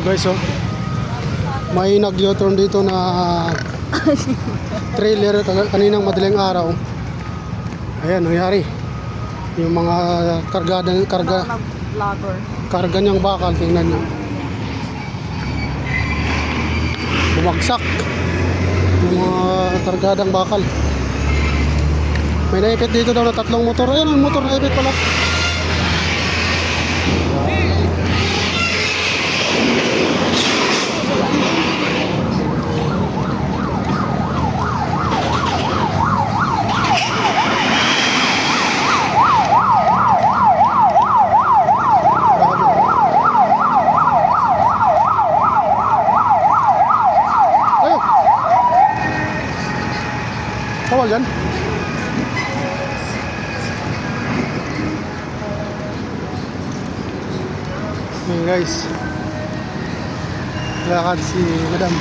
Guys, oh. May nag-U-turn dito na trailer kaninang madaling araw. Ayan, nangyari. Yung mga karga niyang bakal, tingnan niyo. Bumagsak yung mga kargadang bakal. May naipit dito daw na 3 motor. Ayan, ang motor naipit pala. Ayun. Kawal yan. Ayan guys, lakad si madam.